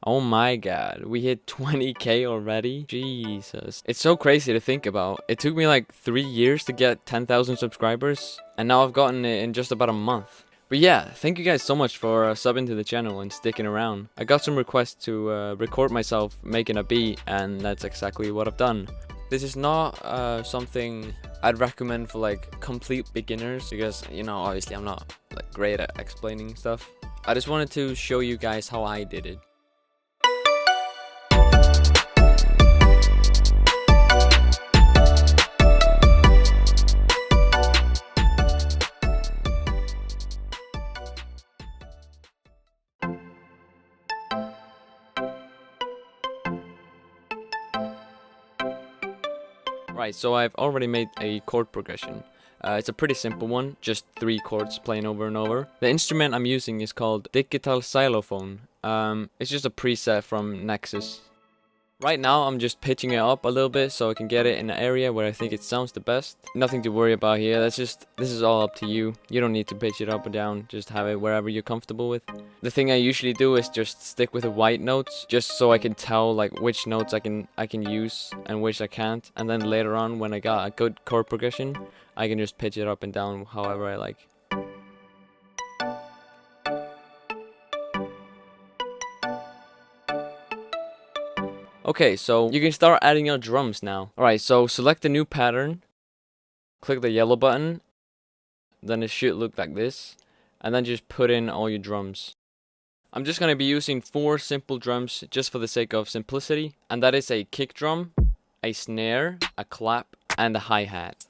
Oh my god, we hit 20k already? Jesus. It's so crazy to think about. It took me like 3 years to get 10,000 subscribers, and now I've gotten it in just about a month. But yeah, thank you guys so much for subbing to the channel and sticking around. I got some requests to record myself making a beat, and that's exactly what I've done. This is not something I'd recommend for like complete beginners, because, you know, obviously I'm not like great at explaining stuff. I just wanted to show you guys how I did it. Right, so I've already made a chord progression. It's a pretty simple one, just 3 chords playing over and over. The instrument I'm using is called digital xylophone. It's just a preset from Nexus. Right now I'm just pitching it up a little bit so I can get it in an area where I think it sounds the best. Nothing to worry about here, this is all up to you. You don't need to pitch it up or down, just have it wherever you're comfortable with. The thing I usually do is just stick with the white notes, just so I can tell like which notes I can use and which I can't. And then later on, when I got a good chord progression, I can just pitch it up and down however I like. Okay, so you can start adding your drums now. Alright, so select a new pattern, click the yellow button, then it should look like this, and then just put in all your drums. I'm just going to be using 4 simple drums just for the sake of simplicity, and that is a kick drum, a snare, a clap, and a hi-hat.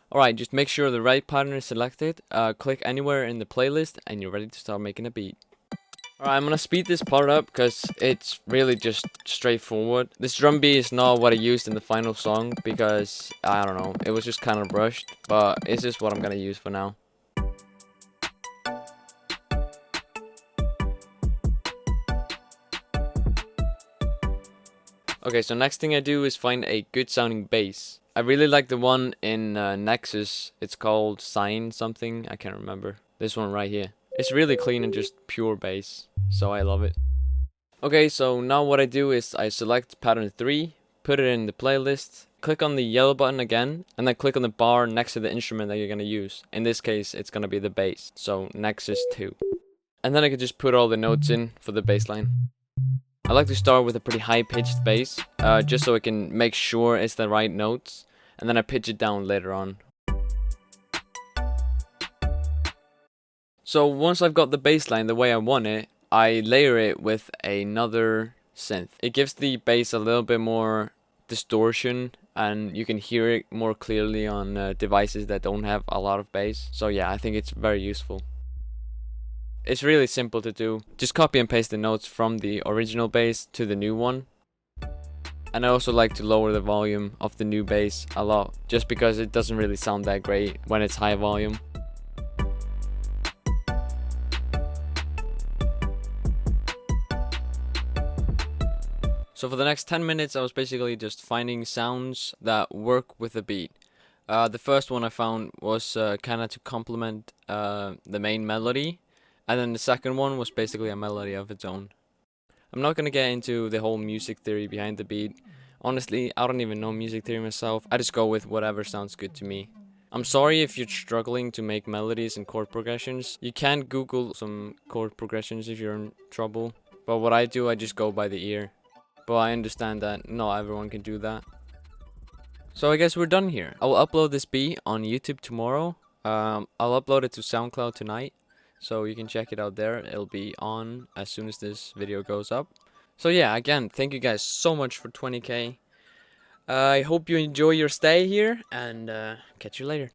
Alright, just make sure the right pattern is selected, click anywhere in the playlist, and you're ready to start making a beat. Alright, I'm gonna speed this part up because it's really just straightforward. This drum beat is not what I used in the final song because, I don't know, it was just kind of rushed, but it's just what I'm gonna use for now. Okay, so next thing I do is find a good sounding bass. I really like the one in Nexus. It's called Sign something, I can't remember. This one right here. It's really clean and just pure bass, so I love it. Okay, so now what I do is I select pattern 3, put it in the playlist, click on the yellow button again, and then click on the bar next to the instrument that you're gonna use. In this case, it's gonna be the bass, so Nexus 2. And then I can just put all the notes in for the bass line. I like to start with a pretty high-pitched bass, just so I can make sure it's the right notes, and then I pitch it down later on. So once I've got the bass line the way I want it, I layer it with another synth. It gives the bass a little bit more distortion, and you can hear it more clearly on devices that don't have a lot of bass. So yeah, I think it's very useful. It's really simple to do. Just copy and paste the notes from the original bass to the new one. And I also like to lower the volume of the new bass a lot, just because it doesn't really sound that great when it's high volume. So for the next 10 minutes I was basically just finding sounds that work with the beat. The first one I found was kinda to complement the main melody, and then the second one was basically a melody of its own. I'm not gonna get into the whole music theory behind the beat. Honestly, I don't even know music theory myself. I just go with whatever sounds good to me. I'm sorry if you're struggling to make melodies and chord progressions. You can Google some chord progressions if you're in trouble. But what I do, I just go by the ear. But I understand that not everyone can do that. So I guess we're done here. I will upload this beat on YouTube tomorrow. I'll upload it to SoundCloud tonight, so you can check it out there. It'll be on as soon as this video goes up. So yeah, again, thank you guys so much for 20k. I hope you enjoy your stay here, and catch you later.